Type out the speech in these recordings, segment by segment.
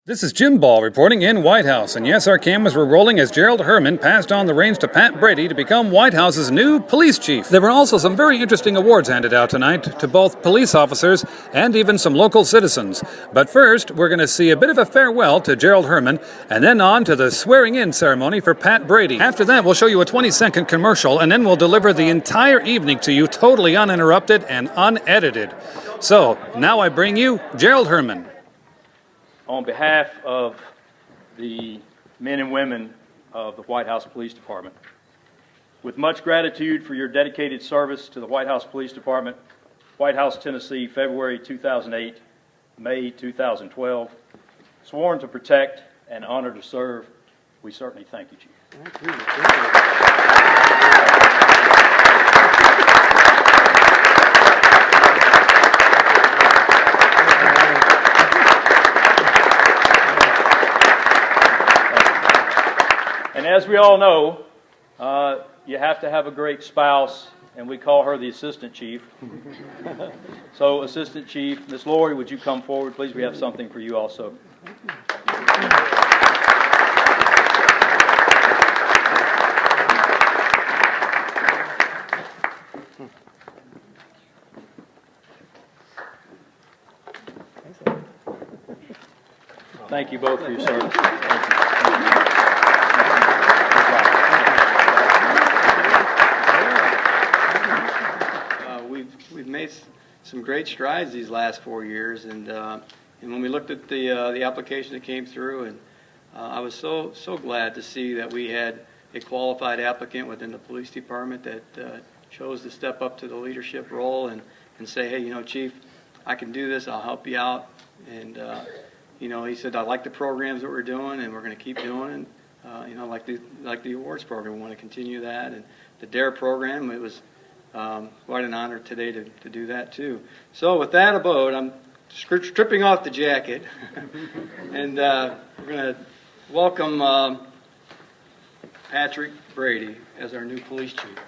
This is Jim Ball reporting in White House, and yes, our cameras were rolling as Gerald Herman passed on the reins to Pat Brady to become White House's new police chief. There were also some very interesting awards handed out tonight to both police officers and even some local citizens. But first, we're going to see a bit of a farewell to Gerald Herman, and then on to the swearing-in ceremony for Pat Brady. After that, we'll show you a 20-second commercial, and then we'll deliver the entire evening to you totally uninterrupted and unedited. So, now I bring you Gerald Herman. On behalf of the men and women of the White House Police Department, with much gratitude for your dedicated service to the White House Police Department, White House, Tennessee, February 2008, May 2012, sworn to protect and honored to serve, we certainly thank you, Chief. Thank you. And as we all know, you have to have a great spouse, and we call her the Assistant Chief. So, Assistant Chief, Miss Lori, would you come forward, please? We have something for you also. Thank you both for your service. Thank you. We've made some great strides these last 4 years, and when we looked at the application that came through, and I was so glad to see that we had a qualified applicant within the police department that chose to step up to the leadership role and say, hey, Chief, I can do this. I'll help you out. And he said, I like the programs that we're doing, and we're going to keep doing. Like the awards program, we want to continue that, and the DARE program. It was quite an honor today to do that too. So with that abode, I'm stripping off the jacket, and we're going to welcome Patrick Brady as our new police chief.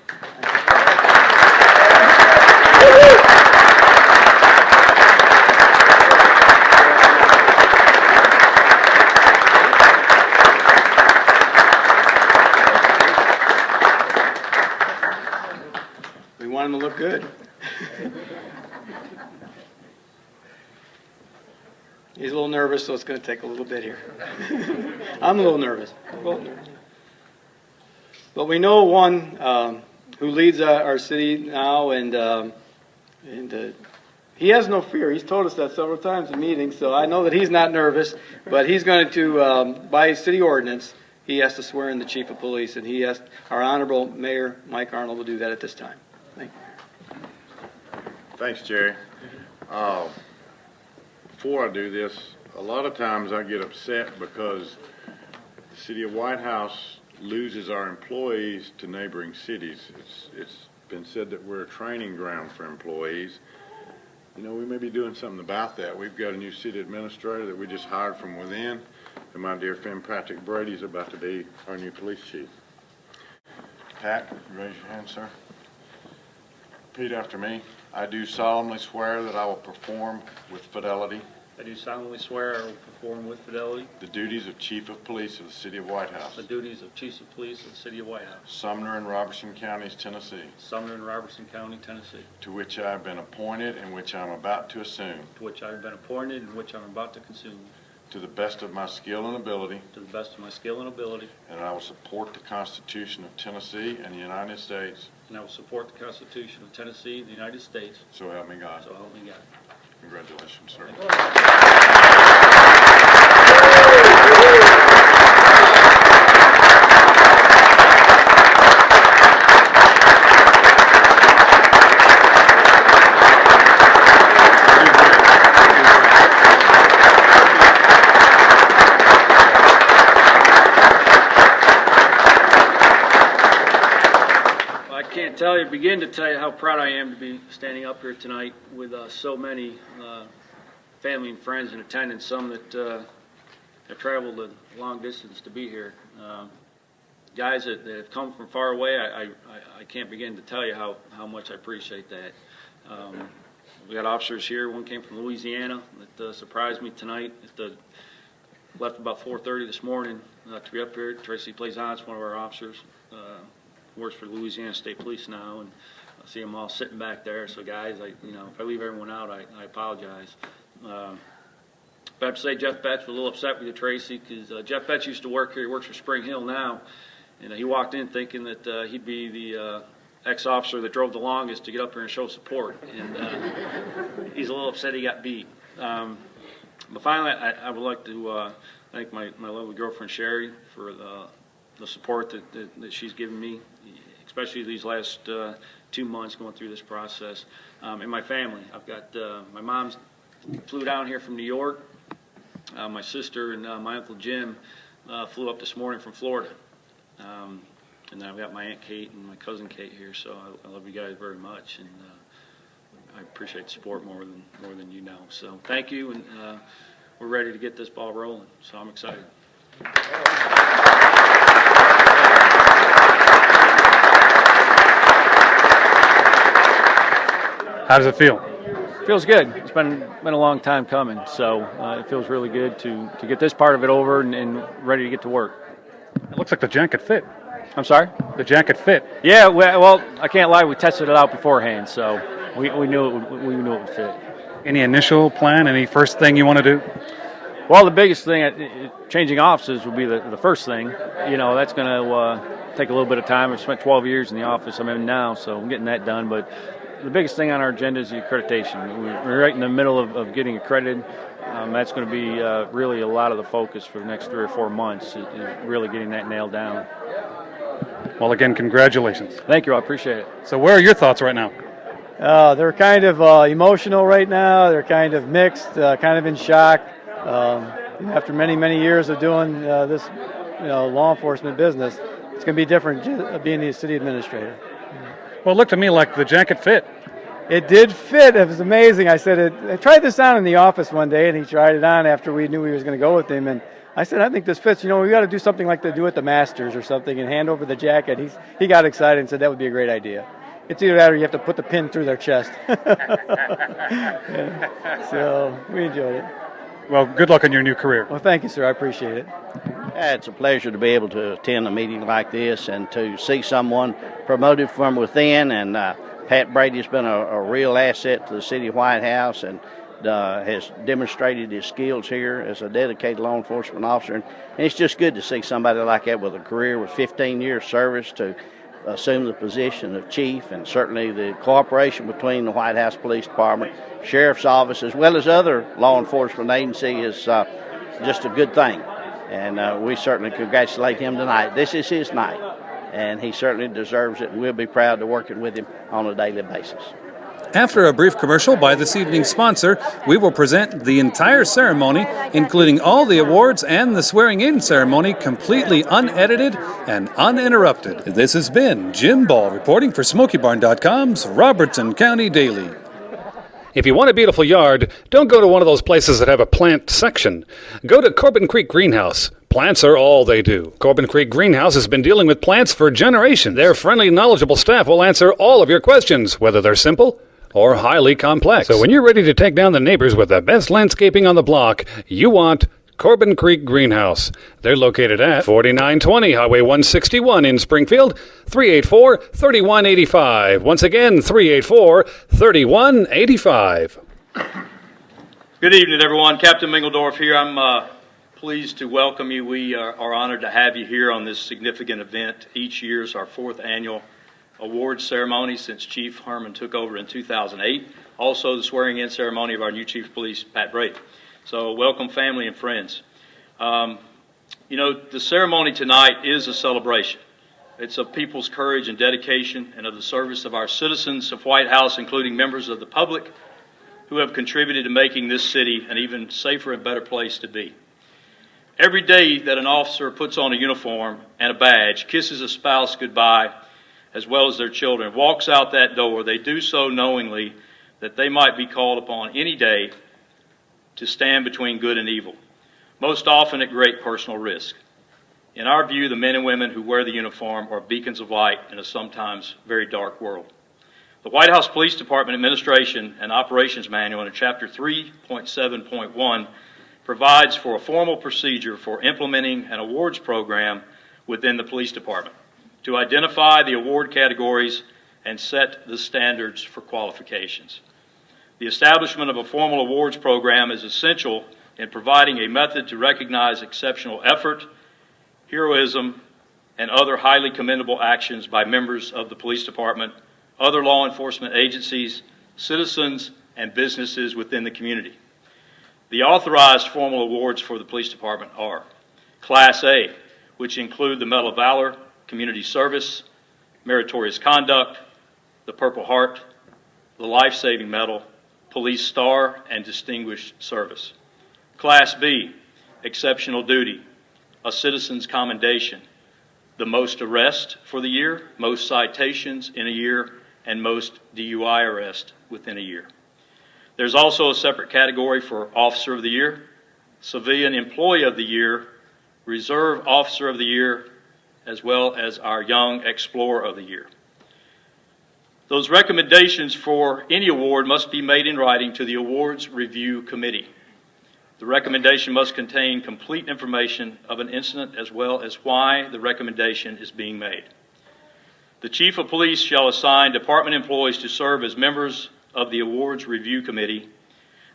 We want him to look good. He's a little nervous, so it's going to take a little bit here. I'm a little nervous. But we know one who leads our city now, and he has no fear. He's told us that several times in meetings, so I know that he's not nervous. But he's going to, by city ordinance, he has to swear in the chief of police, and our honorable Mayor Mike Arnold will do that at this time. Thank you. Thanks, Jerry. Before I do this, a lot of times I get upset because the city of White House loses our employees to neighboring cities. It's been said that we're a training ground for employees. We may be doing something about that. We've got a new city administrator that we just hired from within, and my dear friend Patrick Brady is about to be our new police chief. Pat, raise your hand, sir. Repeat after me. I do solemnly swear that I will perform with fidelity. I do solemnly swear I will perform with fidelity The duties of Chief of Police of the City of White House. the duties of Chief of Police of the City of White House, Sumner and Robertson Counties, Tennessee. Sumner and Robertson County, Tennessee, To which I have been appointed and which I am about to assume. to which I have been appointed and which I am about to consume, To the best of my skill and ability. to the best of my skill and ability, And I will support the Constitution of Tennessee and the United States. and I will support the Constitution of Tennessee and the United States, So help me God. so help me God. Congratulations, sir. Begin to tell you how proud I am to be standing up here tonight with so many family and friends in attendance, some that have traveled a long distance to be here. Guys that have come from far away, I can't begin to tell you how much I appreciate that. We got officers here. One came from Louisiana that surprised me tonight at the left about 4:30 this morning to be up here. Tracy Plaisance, one of our officers, works for Louisiana State Police now, and I see them all sitting back there. So guys, if I leave everyone out, I apologize. I have to say Jeff Betts was a little upset with you, Tracy, because Jeff Betts used to work here. He works for Spring Hill now, and he walked in thinking that he'd be the ex-officer that drove the longest to get up here and show support, and he's a little upset he got beat. But finally, I would like to thank my lovely girlfriend Sherry for the support that she's given me, especially these last 2 months going through this process, and my family. I've got my mom's flew down here from New York. My sister and my Uncle Jim flew up this morning from Florida. And then I've got my Aunt Kate and my cousin Kate here, so I love you guys very much, and I appreciate the support more than you know. So thank you, and we're ready to get this ball rolling, so I'm excited. How does it feel? Feels good. It's been a long time coming, so it feels really good to get this part of it over and ready to get to work. It looks like the jacket fit. I'm sorry? The jacket fit. Yeah, well, I can't lie. We tested it out beforehand, so we knew it would fit. Any initial plan? Any first thing you want to do? Well, the biggest thing, changing offices would be the first thing. That's going to take a little bit of time. I've spent 12 years in the office I'm in now, so I'm getting that done. But the biggest thing on our agenda is the accreditation. We're right in the middle of getting accredited. That's going to be really a lot of the focus for the next 3 or 4 months, is really getting that nailed down. Well, again, congratulations. Thank you. I appreciate it. So where are your thoughts right now? They're kind of emotional right now. They're kind of mixed, kind of in shock. After many, many years of doing this, law enforcement business, it's going to be different being the city administrator. Well, it looked to me like the jacket fit. It did fit. It was amazing. I said, I tried this on in the office one day, and he tried it on after we knew he was going to go with him. And I said, I think this fits. We got to do something like they do at the Masters or something and hand over the jacket. He got excited and said that would be a great idea. It's either that or you have to put the pin through their chest. Yeah. So we enjoyed it. Well, good luck on your new career. Well, thank you, sir. I appreciate it. It's a pleasure to be able to attend a meeting like this and to see someone promoted from within. And Pat Brady has been a real asset to the city of White House and has demonstrated his skills here as a dedicated law enforcement officer. And it's just good to see somebody like that with a career with 15 years service to assume the position of chief, and certainly the cooperation between the White House Police Department, Sheriff's Office, as well as other law enforcement agencies is just a good thing. And we certainly congratulate him tonight. This is his night, and he certainly deserves it, and we'll be proud to working with him on a daily basis. After a brief commercial by this evening's sponsor, we will present the entire ceremony, including all the awards and the swearing-in ceremony, completely unedited and uninterrupted. This has been Jim Ball reporting for SmokeyBarn.com's Robertson County Daily. If you want a beautiful yard, don't go to one of those places that have a plant section. Go to Corbin Creek Greenhouse. Plants are all they do. Corbin Creek Greenhouse has been dealing with plants for generations. Their friendly, knowledgeable staff will answer all of your questions, whether they're simple or highly complex. So when you're ready to take down the neighbors with the best landscaping on the block, you want Corbin Creek Greenhouse. They're located at 4920 Highway 161 in Springfield, 384-3185. Once again, 384-3185. Good evening, everyone. Captain Mingledorff here. I'm pleased to welcome you. We are honored to have you here on this significant event. Each year is our 4th annual awards ceremony since Chief Herman took over in 2008. Also the swearing-in ceremony of our new Chief of Police, Pat Brady. So welcome, family and friends. The ceremony tonight is a celebration. It's of people's courage and dedication and of the service of our citizens of White House, including members of the public who have contributed to making this city an even safer and better place to be. Every day that an officer puts on a uniform and a badge, kisses a spouse goodbye, as well as their children, walks out that door, they do so knowingly that they might be called upon any day to stand between good and evil, most often at great personal risk. In our view, the men and women who wear the uniform are beacons of light in a sometimes very dark world. The White House Police Department Administration and Operations Manual in Chapter 3.7.1 provides for a formal procedure for implementing an awards program within the police department to identify the award categories and set the standards for qualifications. The establishment of a formal awards program is essential in providing a method to recognize exceptional effort, heroism, and other highly commendable actions by members of the police department, other law enforcement agencies, citizens, and businesses within the community. The authorized formal awards for the police department are Class A, which include the Medal of Valor, Community Service, Meritorious Conduct, the Purple Heart, the Life-Saving Medal, Police Star, and Distinguished Service. Class B, Exceptional Duty, a Citizen's Commendation, the most arrests for the year, most citations in a year, and most DUI arrests within a year. There's also a separate category for Officer of the Year, Civilian Employee of the Year, Reserve Officer of the Year, as well as our Young Explorer of the Year. Those recommendations for any award must be made in writing to the Awards Review Committee. The recommendation must contain complete information of an incident as well as why the recommendation is being made. The Chief of Police shall assign department employees to serve as members of the Awards Review Committee.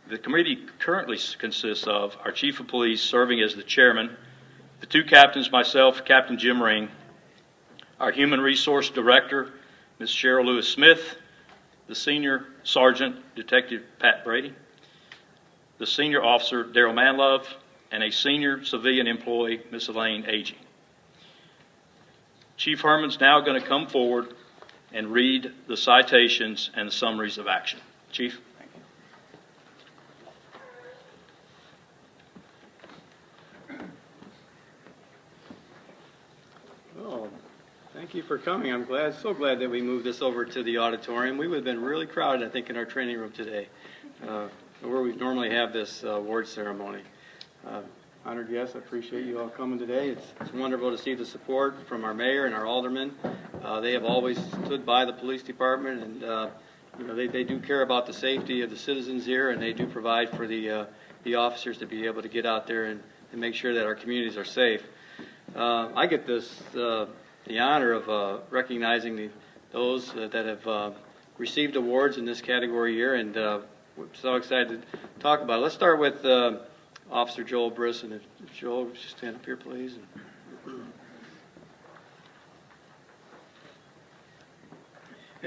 The committee currently consists of our Chief of Police serving as the chairman, the two captains, myself, Captain Jim Ring, our Human Resource Director, Ms. Cheryl Lewis-Smith, the Senior Sergeant, Detective Pat Brady, the Senior Officer, Daryl Manlove, and a Senior Civilian Employee, Ms. Elaine Agee. Chief Herman's now going to come forward and read the citations and the summaries of action. Chief. Well, thank you for coming. I'm so glad that we moved this over to the auditorium. We would have been really crowded, I think, in our training room today, where we normally have this award ceremony. Honored guests, I appreciate you all coming today. It's wonderful to see the support from our mayor and our aldermen. They have always stood by the police department, and they do care about the safety of the citizens here, and they do provide for the officers to be able to get out there and make sure that our communities are safe. I get the honor of recognizing those that have received awards in this category here, and we're so excited to talk about it. Let's start with Officer Joel Brisson. If Joel, would you stand up here, please?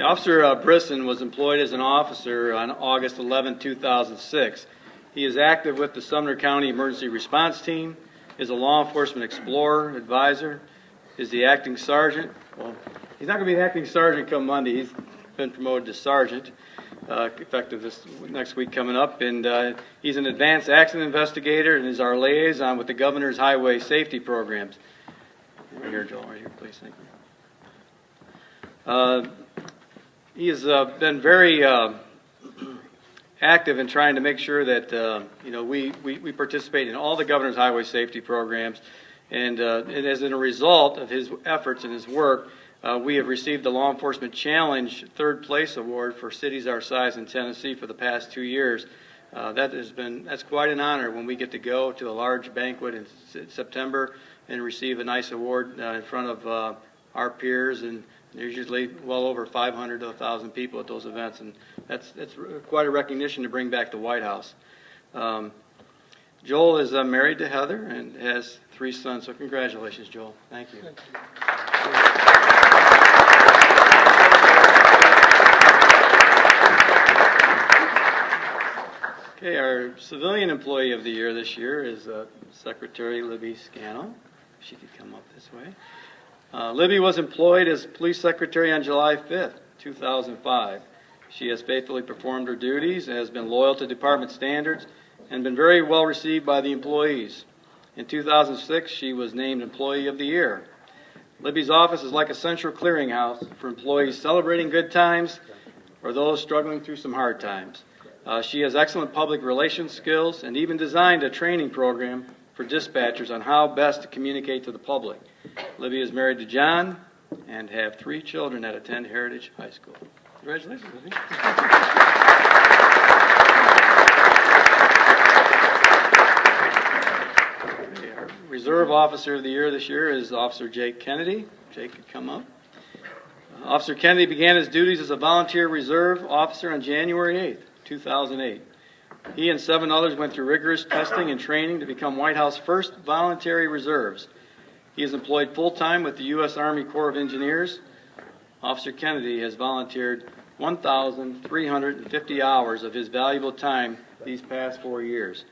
Officer Brisson was employed as an officer on August 11, 2006. He is active with the Sumner County Emergency Response Team, is a law enforcement explorer, advisor, is the acting sergeant. Well, he's not going to be the acting sergeant come Monday. He's been promoted to sergeant, effective this next week coming up. And he's an advanced accident investigator and is our liaison with the Governor's Highway Safety Programs. Right here, Joel, right here, please. Thank you. He has been very active in trying to make sure that we participate in all the Governor's Highway Safety Programs, and as a result of his efforts and his work, we have received the Law Enforcement Challenge third place award for cities our size in Tennessee for the past 2 years. That's quite an honor when we get to go to a large banquet in September and receive a nice award in front of our peers, and there's usually well over 500 to 1,000 people at those events, and that's quite a recognition to bring back the White House. Joel is married to Heather and has 3 sons, so congratulations, Joel. Thank you. Okay, our Civilian Employee of the Year this year is Secretary Libby Scannell. If she could come up this way. Libby was employed as Police Secretary on July 5th, 2005. She has faithfully performed her duties, has been loyal to department standards, and been very well received by the employees. In 2006, she was named Employee of the Year. Libby's office is like a central clearinghouse for employees celebrating good times or those struggling through some hard times. She has excellent public relations skills and even designed a training program for dispatchers on how best to communicate to the public. Libby is married to John and have 3 children that attend Heritage High School. Congratulations, Libby. Reserve Officer of the Year this year is Officer Jake Kennedy. Jake could come up. Officer Kennedy began his duties as a volunteer reserve officer on January 8th, 2008. He and 7 others went through rigorous testing and training to become White House first voluntary reserves. He is employed full-time with the U.S. Army Corps of Engineers. Officer Kennedy has volunteered 1,350 hours of his valuable time these past 4 years.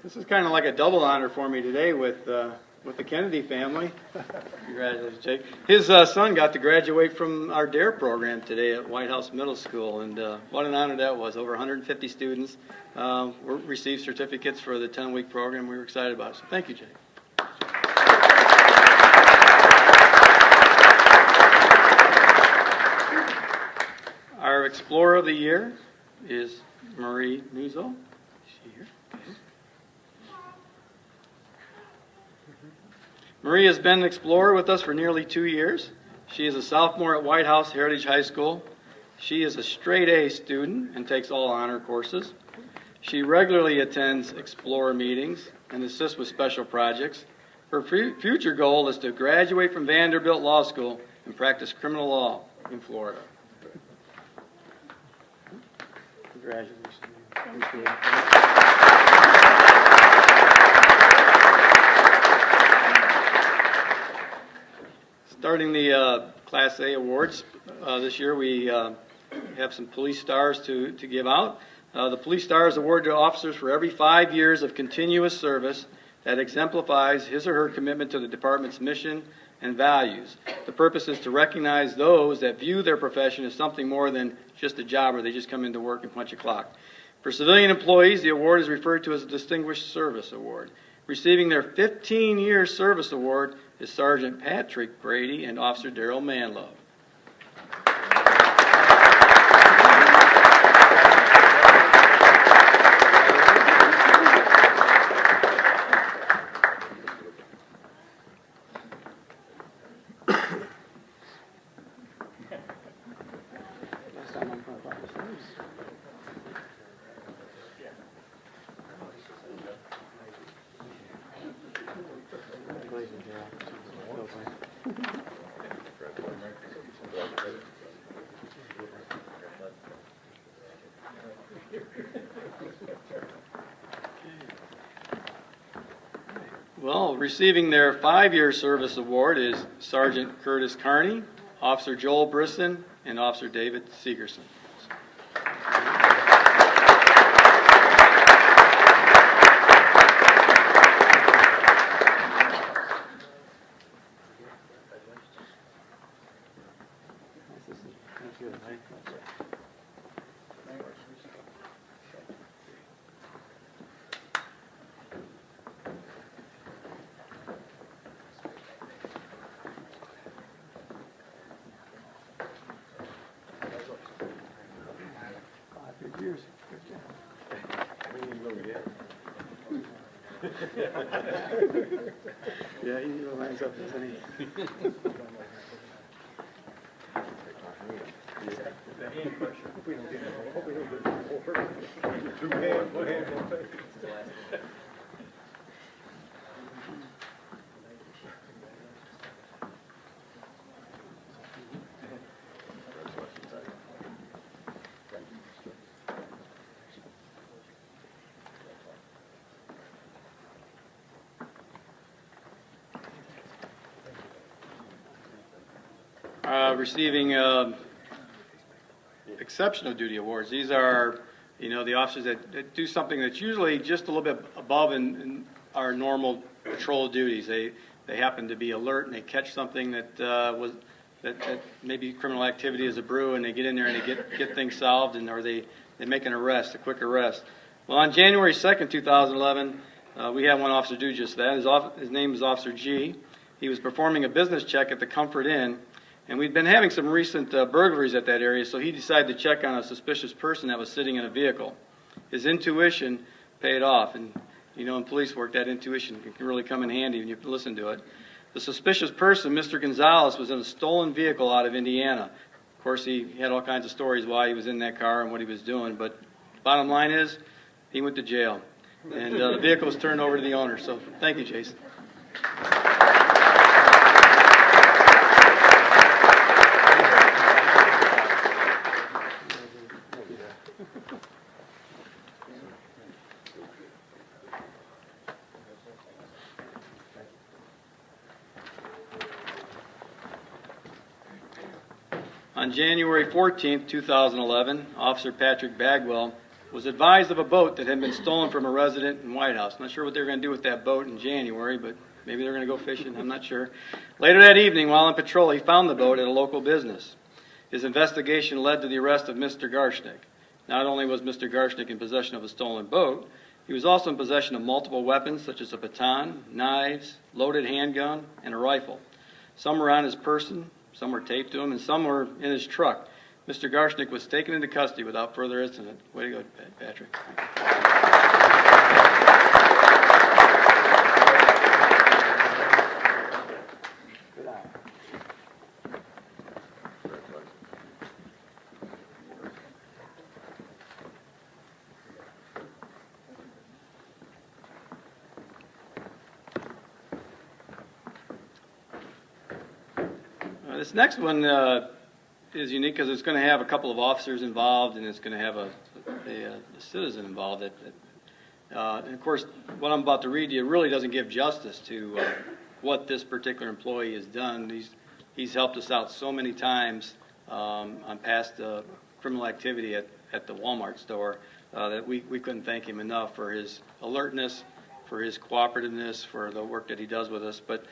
This is kind of like a double honor for me today with the Kennedy family. Congratulations, Jake. His son got to graduate from our DARE program today at White House Middle School, and what an honor that was. Over 150 students received certificates for the 10-week program. We were excited about it. So thank you, Jake. Our Explorer of the Year is Marie Nuzzo. Is she here? Okay. Marie has been an explorer with us for nearly 2 years. She is a sophomore at White House Heritage High School. She is a straight A student and takes all honor courses. She regularly attends Explorer meetings and assists with special projects. Her future goal is to graduate from Vanderbilt Law School and practice criminal law in Florida. Congratulations. Starting the Class A awards, this year we have some police stars to give out. The police stars awarded to officers for every 5 years of continuous service that exemplifies his or her commitment to the department's mission and values. The purpose is to recognize those that view their profession as something more than just a job where they just come into work and punch a clock. For civilian employees, the award is referred to as a Distinguished Service Award. Receiving their 15-year service award is Sergeant Patrick Brady and Officer Daryl Manlove. Well, receiving their 5-year service award is Sergeant Curtis Carney, Officer Joel Brisson, and Officer David Segerson. Yeah, he lines up, doesn't he? Receiving exceptional duty awards. These are, the officers that do something that's usually just a little bit above in our normal patrol duties. They happen to be alert and they catch something that that maybe criminal activity is a brew, and they get in there and they get things solved, or they make an arrest, a quick arrest. Well, on January 2nd, 2011, we had one officer do just that. His name is Officer G. He was performing a business check at the Comfort Inn. And we'd been having some recent burglaries at that area, so he decided to check on a suspicious person that was sitting in a vehicle. His intuition paid off, and in police work, that intuition can really come in handy when you listen to it. The suspicious person, Mr. Gonzalez, was in a stolen vehicle out of Indiana. Of course, he had all kinds of stories why he was in that car and what he was doing, but bottom line is, he went to jail. And the vehicle was turned over to the owner. So thank you, Jason. On January 14, 2011, Officer Patrick Bagwell was advised of a boat that had been stolen from a resident in White House. Not sure what they were going to do with that boat in January, but maybe they're going to go fishing. I'm not sure. Later that evening, while on patrol, he found the boat at a local business. His investigation led to the arrest of Mr. Garshnick. Not only was Mr. Garshnick in possession of a stolen boat, he was also in possession of multiple weapons such as a baton, knives, loaded handgun, and a rifle. Some were on his person, some were taped to him, and some were in his truck. Mr. Garshnick was taken into custody without further incident. Way to go, Patrick. This next one is unique because it's going to have a couple of officers involved, and it's going to have a citizen involved. And of course, what I'm about to read to you really doesn't give justice to what this particular employee has done. He's helped us out so many times on past criminal activity at the Walmart store that we couldn't thank him enough for his alertness, for his cooperativeness, for the work that he does with us. But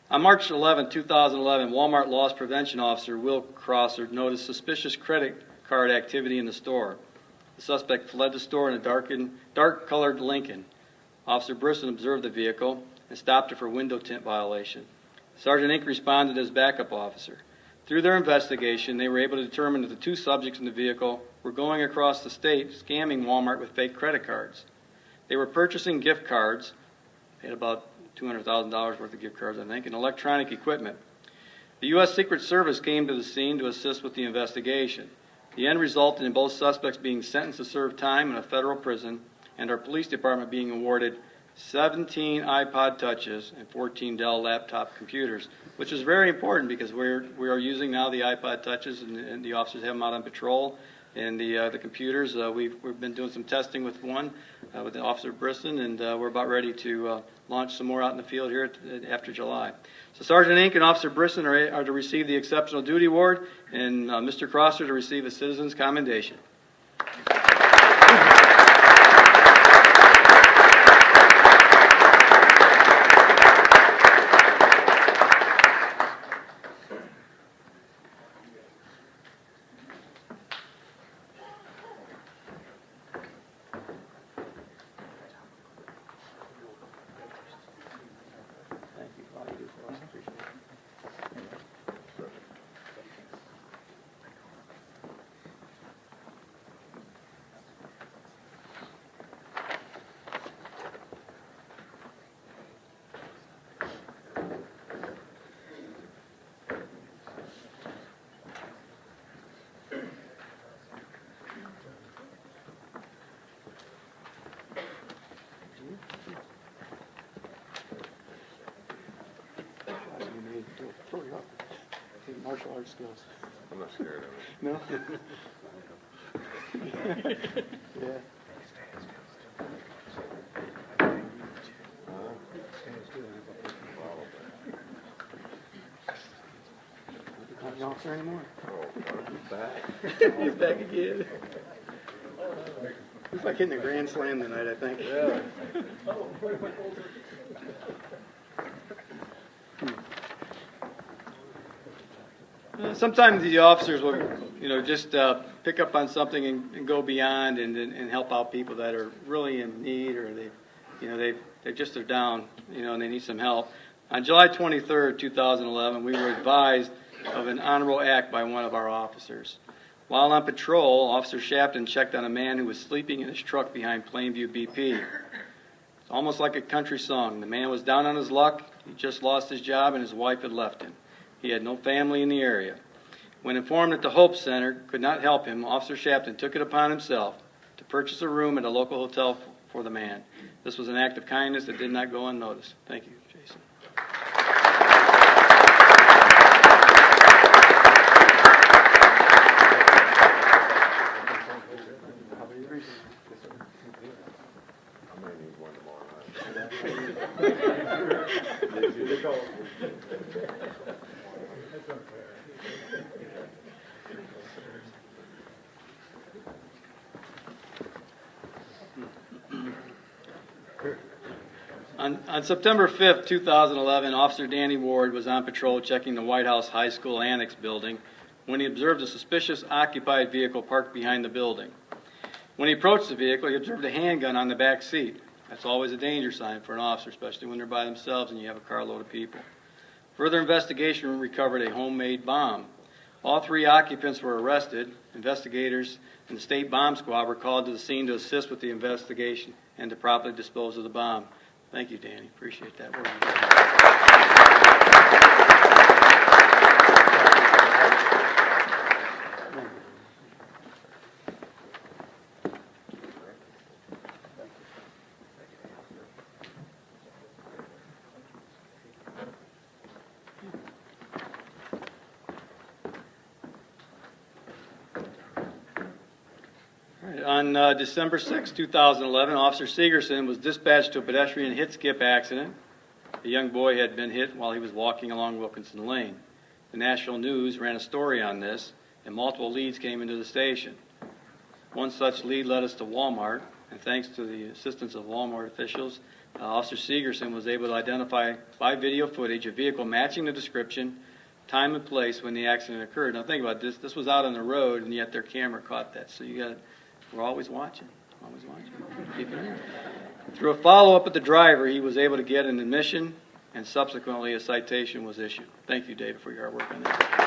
on March 11, 2011, Walmart Loss Prevention Officer Will Crosser noticed suspicious credit card activity in the store. The suspect fled the store in a dark-colored Lincoln. Officer Brisson observed the vehicle and stopped it for window tint violation. Sergeant Inc. responded as backup officer. Through their investigation, they were able to determine that the two subjects in the vehicle were going across the state scamming Walmart with fake credit cards. They were purchasing gift cards, paid about $200,000 worth of gift cards, I think, and electronic equipment. The U.S. Secret Service came to the scene to assist with the investigation. The end resulted in both suspects being sentenced to serve time in a federal prison and our police department being awarded 17 iPod Touches and 14 Dell laptop computers, which is very important because we are using now the iPod Touches and the officers have them out on patrol. And the computers, we've been doing some testing with one, with the Officer Brisson, and we're about ready to launch some more out in the field here after July. So Sergeant Inc. and Officer Brisson are to receive the Exceptional Duty Award, and Mr. Crosser to receive a Citizen's Commendation. Martial arts skills. I'm not scared of it. No? Yeah. Not an officer anymore. He's back. He's back again. It's like hitting a grand slam tonight, I think. Yeah. Sometimes the officers will, just pick up on something and go beyond and help out people that are really in need, or they're down, and they need some help. On July 23rd, 2011, we were advised of an honorable act by one of our officers. While on patrol, Officer Shapton checked on a man who was sleeping in his truck behind Plainview BP. It's almost like a country song. The man was down on his luck. He just lost his job and his wife had left him. He had no family in the area. When informed that the Hope Center could not help him, Officer Shapton took it upon himself to purchase a room at a local hotel for the man. This was an act of kindness that did not go unnoticed. Thank you, Jason. On September 5th, 2011, Officer Danny Ward was on patrol checking the White House High School Annex building when he observed a suspicious occupied vehicle parked behind the building. When he approached the vehicle, he observed a handgun on the back seat. That's always a danger sign for an officer, especially when they're by themselves and you have a carload of people. Further investigation recovered a homemade bomb. All 3 occupants were arrested. Investigators and the state bomb squad were called to the scene to assist with the investigation and to properly dispose of the bomb. Thank you, Danny. Appreciate that work. On December 6, 2011, Officer Segerson was dispatched to a pedestrian hit-skip accident. A young boy had been hit while he was walking along Wilkinson Lane. The national news ran a story on this, and multiple leads came into the station. One such lead led us to Walmart, and thanks to the assistance of Walmart officials, Officer Segerson was able to identify by video footage a vehicle matching the description, time and place when the accident occurred. Now think about this. This was out on the road, and yet their camera caught that. So we're always watching, Keep it in. Through a follow-up with the driver, he was able to get an admission, and subsequently a citation was issued. Thank you, David, for your hard work on that.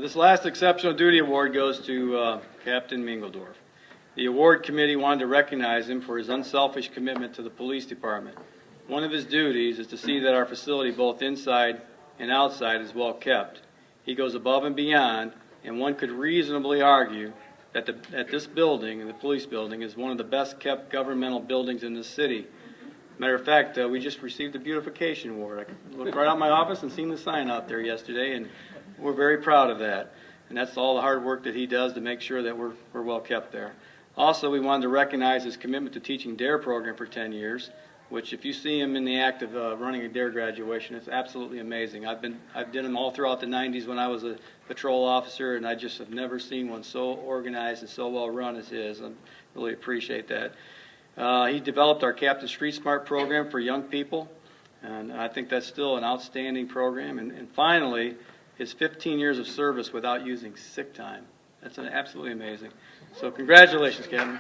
This last Exceptional Duty Award goes to Captain Mingledorf. The award committee wanted to recognize him for his unselfish commitment to the police department. One of his duties is to see that our facility, both inside and outside, is well kept. He goes above and beyond, and one could reasonably argue that this building, the police building, is one of the best kept governmental buildings in the city. Matter of fact, we just received a beautification award. I looked right out my office and seen the sign out there yesterday, and we're very proud of that. And that's all the hard work that he does to make sure that we're well kept there. Also, we wanted to recognize his commitment to teaching DARE program for 10 years, which if you see him in the act of running a DARE graduation, it's absolutely amazing. I've done them all throughout the 90s when I was a patrol officer, and I just have never seen one so organized and so well run as his. I really appreciate that. He developed our Captain Street Smart program for young people, and I think that's still an outstanding program. And finally, his 15 years of service without using sick time. That's absolutely amazing. So congratulations, Captain.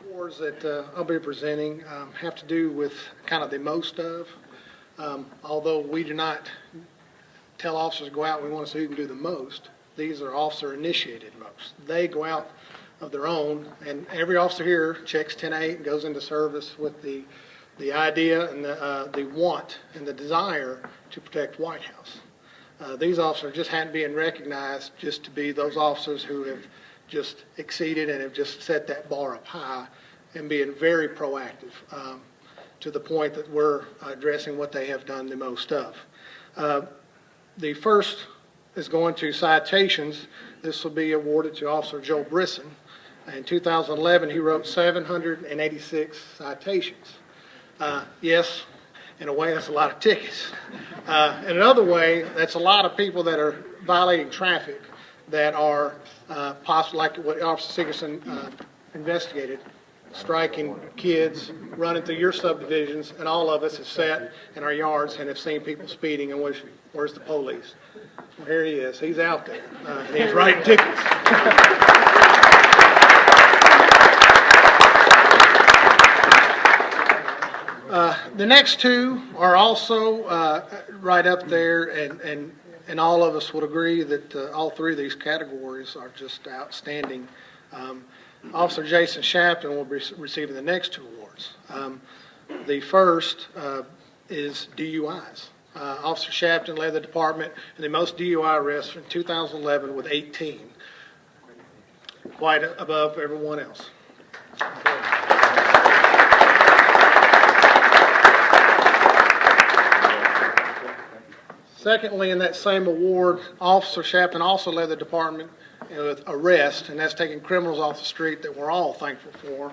Awards that I'll be presenting have to do with kind of the most of. Although we do not tell officers to go out, we want to see who can do the most. These are officer-initiated most. They go out of their own, and every officer here checks 10-8 and goes into service with the idea and the want and the desire to protect White House. These officers just hadn't been recognized just to be those officers who have just exceeded and have just set that bar up high and being very proactive to the point that we're addressing what they have done the most of. The first is going to citations. This will be awarded to Officer Joe Brisson. In 2011, he wrote 786 citations. Yes, in a way, that's a lot of tickets. In another way, that's a lot of people that are violating traffic that are possible, like what Officer Sigerson investigated, striking kids, running through your subdivisions, and all of us have sat in our yards and have seen people speeding, and where's the police? Well, here he is. He's out there, and he's writing tickets. The next two are also right up there, and all of us would agree that all three of these categories are just outstanding. Officer Jason Shapton will be receiving the next two awards. The first is DUIs. Officer Shapton led the department in the most DUI arrests in 2011 with 18, quite above everyone else. Secondly, in that same award, Officer Shapton also led the department with arrest, and that's taking criminals off the street that we're all thankful for,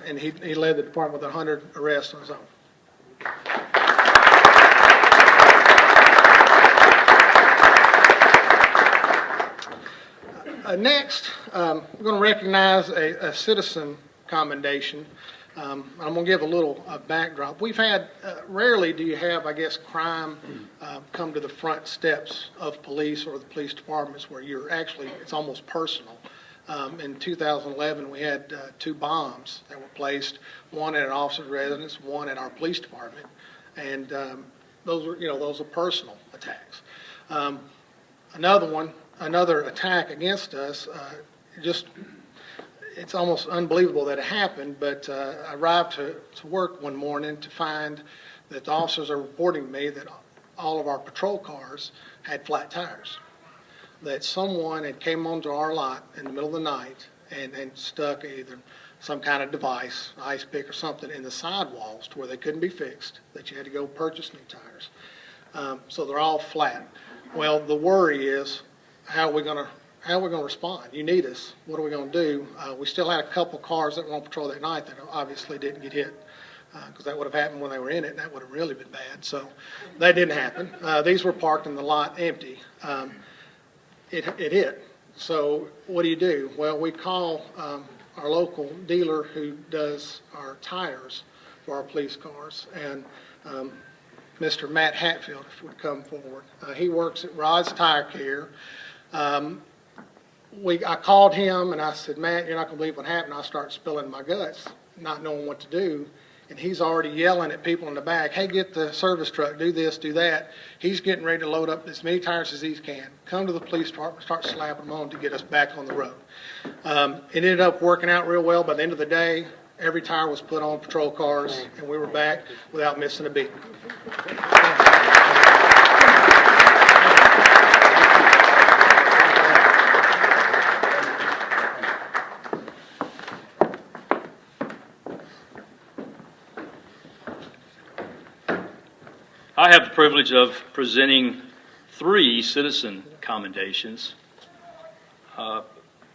and he led the department with 100 arrests on his own. Next, we're going to recognize a citizen commendation. I'm going to give a little backdrop. We've had, rarely do you have, I guess, crime come to the front steps of police or the police departments where you're actually, it's almost personal. In 2011, we had 2 bombs that were placed, one at an officer's residence, one at our police department, and those are personal attacks. Another attack against us, it's almost unbelievable that it happened, but I arrived to work one morning to find that the officers are reporting to me that all of our patrol cars had flat tires, that someone had came onto our lot in the middle of the night and stuck either some kind of device, ice pick or something, in the sidewalls to where they couldn't be fixed, that you had to go purchase new tires. So they're all flat. Well, the worry is, how are we going to respond? You need us. What are we going to do? We still had a couple cars that were on patrol that night that obviously didn't get hit, because that would have happened when they were in it, and that would have really been bad. So that didn't happen. These were parked in the lot empty. It hit. So what do? Well, we call our local dealer who does our tires for our police cars, and Mr. Matt Hatfield, if would come forward. He works at Rod's Tire Care. I called him and I said, Matt, you're not going to believe what happened. I started spilling my guts, not knowing what to do. And he's already yelling at people in the back, hey, get the service truck, do this, do that. He's getting ready to load up as many tires as he can, come to the police department, start slapping them on to get us back on the road. It ended up working out real well. By the end of the day, every tire was put on patrol cars, and we were back without missing a beat. I have the privilege of presenting 3 citizen commendations.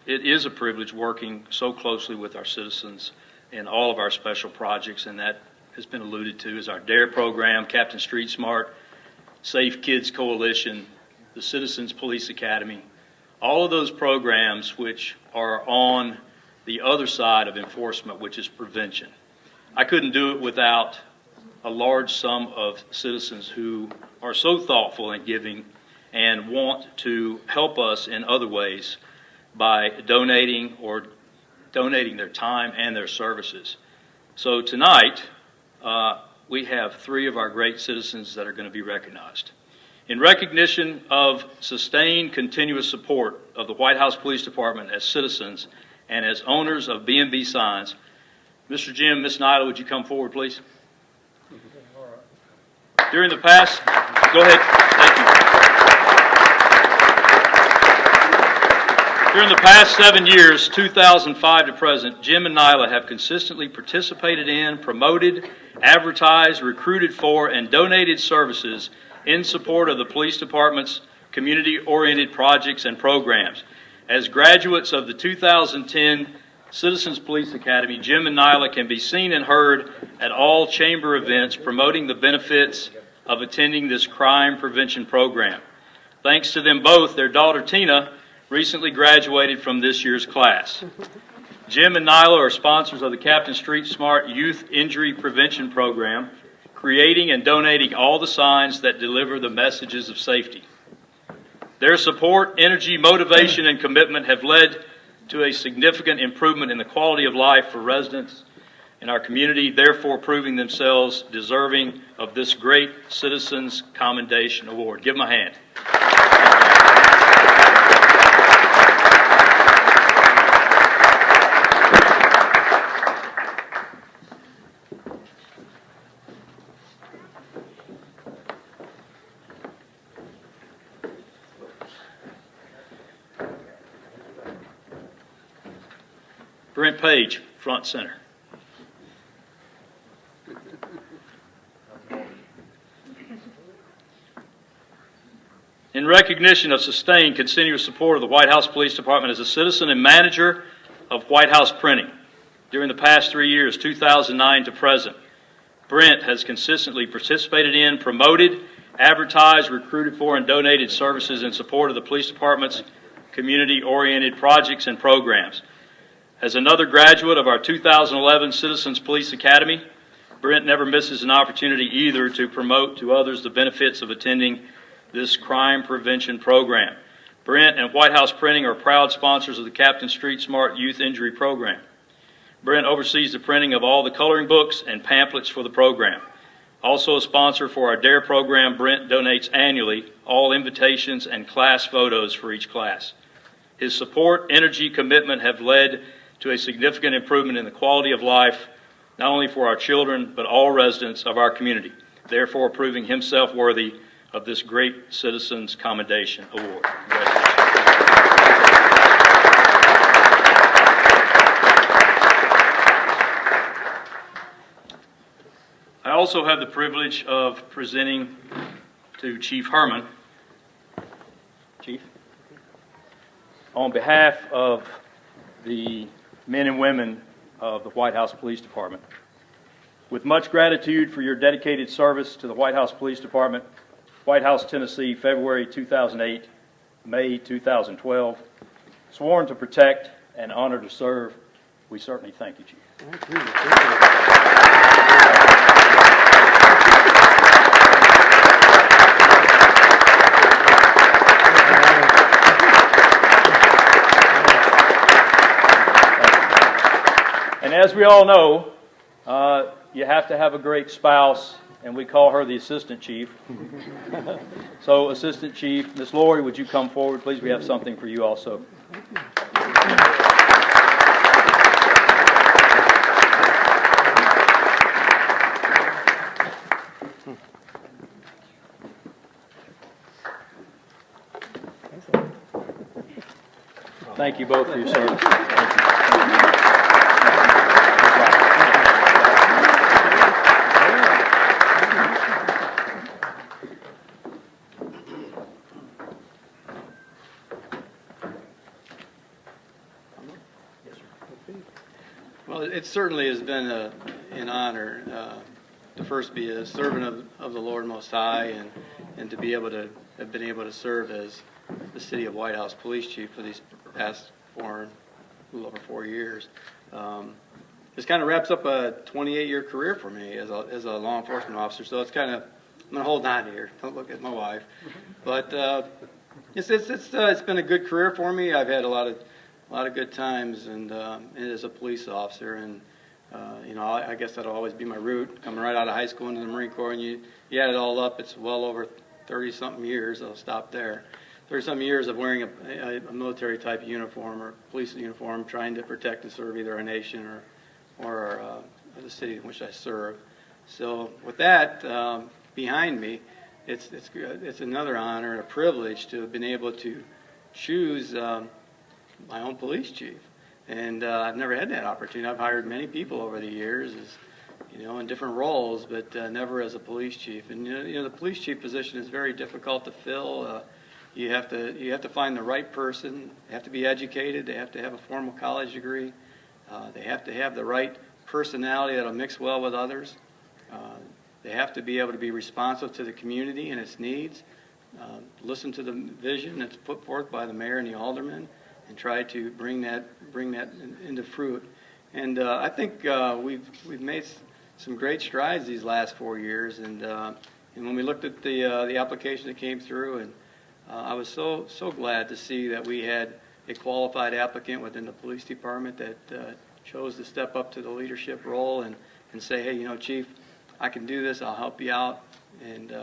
It is a privilege working so closely with our citizens in all of our special projects, and that has been alluded to as our DARE program, Captain Street Smart, Safe Kids Coalition, the Citizens Police Academy, all of those programs which are on the other side of enforcement, which is prevention. I couldn't do it without a large sum of citizens who are so thoughtful and giving and want to help us in other ways by donating their time and their services. So tonight, we have 3 of our great citizens that are going to be recognized. In recognition of sustained continuous support of the White House Police Department as citizens and as owners of B&B signs, Mr. Jim, Ms. Nyla, would you come forward, please? During the past, go ahead, thank you. During the past 7 years, 2005 to present, Jim and Nyla have consistently participated in, promoted, advertised, recruited for, and donated services in support of the police department's community-oriented projects and programs. As graduates of the 2010 Citizens Police Academy, Jim and Nyla can be seen and heard at all chamber events promoting the benefits of attending this crime prevention program. Thanks to them both, their daughter Tina recently graduated from this year's class. Jim and Nyla are sponsors of the Captain Street Smart Youth Injury Prevention Program, creating and donating all the signs that deliver the messages of safety. Their support, energy, motivation, and commitment have led to a significant improvement in the quality of life for residents in our community, therefore proving themselves deserving of this great Citizens Commendation Award. Give them a hand. Brent Page, front center. In recognition of sustained continuous support of the White House Police Department as a citizen and manager of White House Printing during the past 3 years, 2009 to present, Brent has consistently participated in, promoted, advertised, recruited for, and donated services in support of the police department's community-oriented projects and programs. As another graduate of our 2011 Citizens Police Academy, Brent never misses an opportunity either to promote to others the benefits of attending this crime prevention program. Brent and White House Printing are proud sponsors of the Captain Street Smart Youth Injury Program. Brent oversees the printing of all the coloring books and pamphlets for the program. Also a sponsor for our DARE program, Brent donates annually all invitations and class photos for each class. His support, energy, commitment have led to a significant improvement in the quality of life, not only for our children, but all residents of our community, therefore proving himself worthy of this great Citizens Commendation Award. I also have the privilege of presenting to Chief Herman. Chief, on behalf of the men and women of the White House Police Department, with much gratitude for your dedicated service to the White House Police Department, White House, Tennessee, February 2008, May 2012, sworn to protect and honored to serve, we certainly thank you, Chief. Thank you. And as we all know, you have to have a great spouse, and we call her the Assistant Chief. So, Assistant Chief, Miss Lori, would you come forward, please? We have something for you also. Thank you both for your service. Thank you. Well, it certainly has been an honor to first be a servant of the Lord Most High and to be able to have been able to serve as the City of White House Police Chief for these past a little over 4 years. This kind of wraps up a 28-year career for me as a law enforcement officer, so it's kind of, I'm going to hold on here. Don't look at my wife. But it's been a good career for me. I've had a lot of good times and as a police officer, and I guess that'll always be my route, coming right out of high school into the Marine Corps, and you add it all up, it's well over 30-something years. I'll stop there. 30-something years of wearing a military type uniform or police uniform, trying to protect and serve either a nation or the city in which I serve. So with that behind me, it's another honor and a privilege to have been able to choose my own police chief. And I've never had that opportunity. I've hired many people over the years, in different roles, but never as a police chief. And the police chief position is very difficult to fill. You have to find the right person. They have to be educated. They have to have a formal college degree. They have to have the right personality that'll mix well with others. They have to be able to be responsive to the community and its needs. listen to the vision that's put forth by the mayor and the aldermen and try to bring that into fruit. And I think we've made some great strides these last 4 years. And when we looked at the application that came through, and I was so glad to see that we had a qualified applicant within the police department that chose to step up to the leadership role and say, hey, Chief, I can do this. I'll help you out. And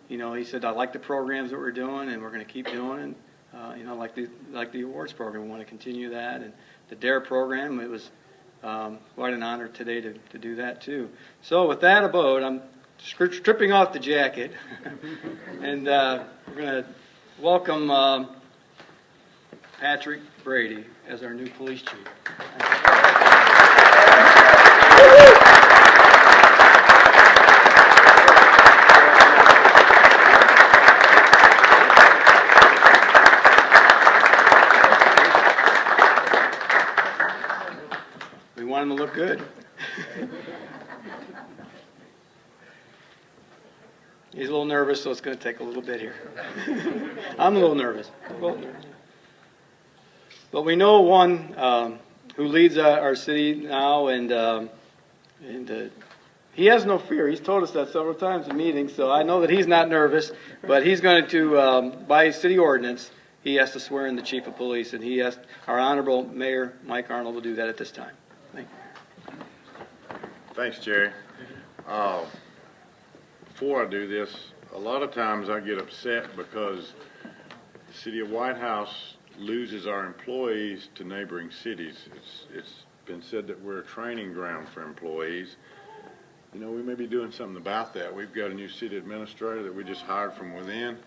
he said, I like the programs that we're doing, and we're going to keep doing. Like the awards program, we want to continue that, and the DARE program. It was quite an honor today to do that too. So with that abode, I'm stripping off the jacket, and we're going to welcome Patrick Brady as our new police chief. We want him to look good. He's a little nervous, so it's going to take a little bit here. I'm a little nervous. But we know one who leads our city now, and he has no fear. He's told us that several times in meetings, so I know that he's not nervous. But he's going to, by city ordinance, he has to swear in the chief of police, and our honorable Mayor Mike Arnold will do that at this time. Thank you. Thanks, Jerry. Before I do this, a lot of times I get upset because the city of White House loses our employees to neighboring cities. It's been said that we're a training ground for employees. We may be doing something about that. We've got a new city administrator that we just hired from within,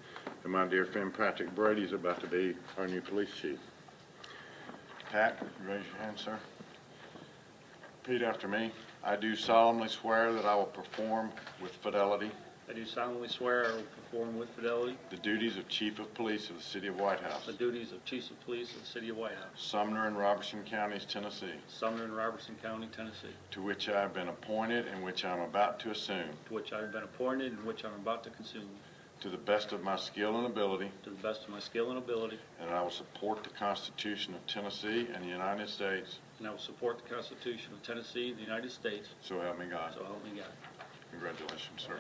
and my dear friend Patrick Brady is about to be our new police chief. Pat, raise your hand, sir. Repeat after me. I do solemnly swear that I will perform with fidelity I do solemnly swear I will perform with fidelity the duties of Chief of Police of the City of White House, the duties of Chiefs of Police of the City of White House, Sumner and Robertson Counties, Tennessee, Sumner and Robertson County, Tennessee, to which I have been appointed and which I am about to assume, to which I have been appointed and which I am about to consume, to the best of my skill and ability, to the best of my skill and ability, and I will support the Constitution of Tennessee and the United States, and I will support the Constitution of Tennessee and the United States, so help me God. so help me God. Congratulations, sir.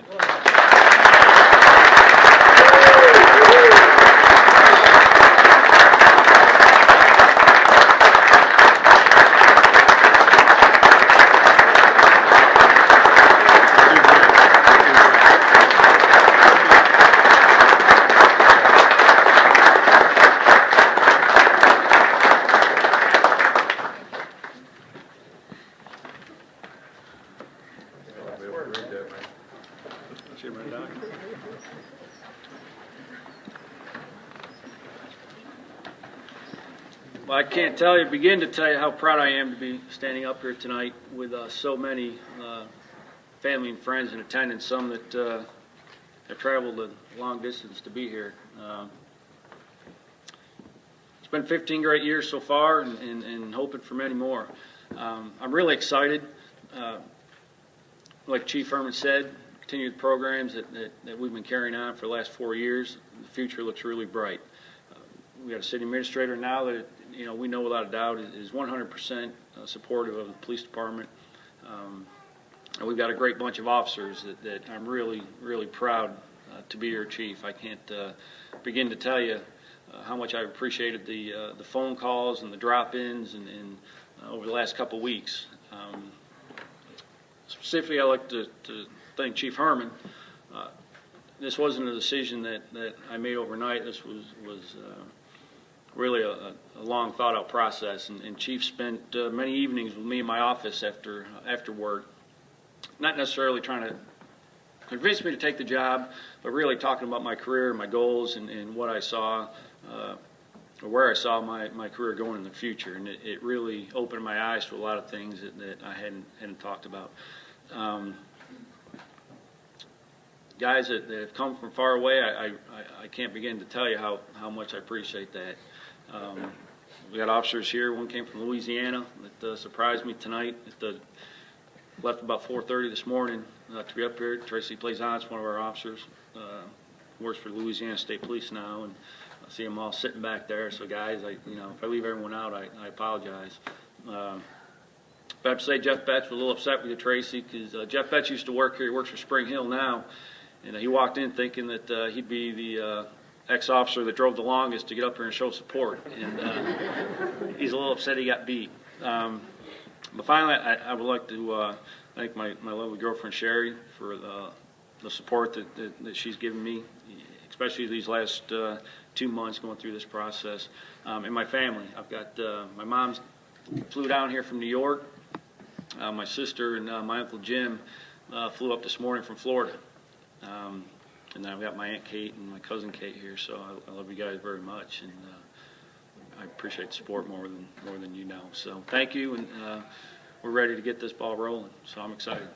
Well, I can't begin to tell you how proud I am to be standing up here tonight with so many family and friends in attendance, some that have traveled a long distance to be here. It's been 15 great years so far, and hoping for many more. I'm really excited. Like Chief Herman said, continue the programs that we've been carrying on for the last 4 years. The future looks really bright. We got a city administrator now that we know without a doubt is 100% supportive of the police department, and we've got a great bunch of officers that I'm really, really proud to be your chief. I can't begin to tell you how much I've appreciated the phone calls and the drop-ins and over the last couple weeks. Specifically, I'd like to thank Chief Herman. This wasn't a decision that I made overnight. This was really a long thought-out process, and Chief spent many evenings with me in my office after work, not necessarily trying to convince me to take the job, but really talking about my career, my goals, and what I saw, or where I saw my career going in the future, and it really opened my eyes to a lot of things that I hadn't talked about. Guys that have come from far away, I can't begin to tell you how much I appreciate that. We got officers here. One came from Louisiana that surprised me tonight. Left about 4:30 this morning to be up here. Tracy Plaisance, one of our officers, works for Louisiana State Police now, and I see them all sitting back there. So guys, if I leave everyone out, I apologize. But I have to say Jeff Betts was a little upset with you, Tracy, because Jeff Betts used to work here. He works for Spring Hill now, and he walked in thinking that he'd be the ex-officer that drove the longest to get up here and show support, and he's a little upset he got beat. But finally, I would like to thank my lovely girlfriend Sherry for the support that she's given me, especially these last 2 months going through this process, and my family. I've got my mom's flew down here from New York. My sister and my Uncle Jim flew up this morning from Florida. And then I've got my Aunt Kate and my cousin Kate here, so I love you guys very much, and I appreciate the support more than you know. So thank you, and we're ready to get this ball rolling, so I'm excited.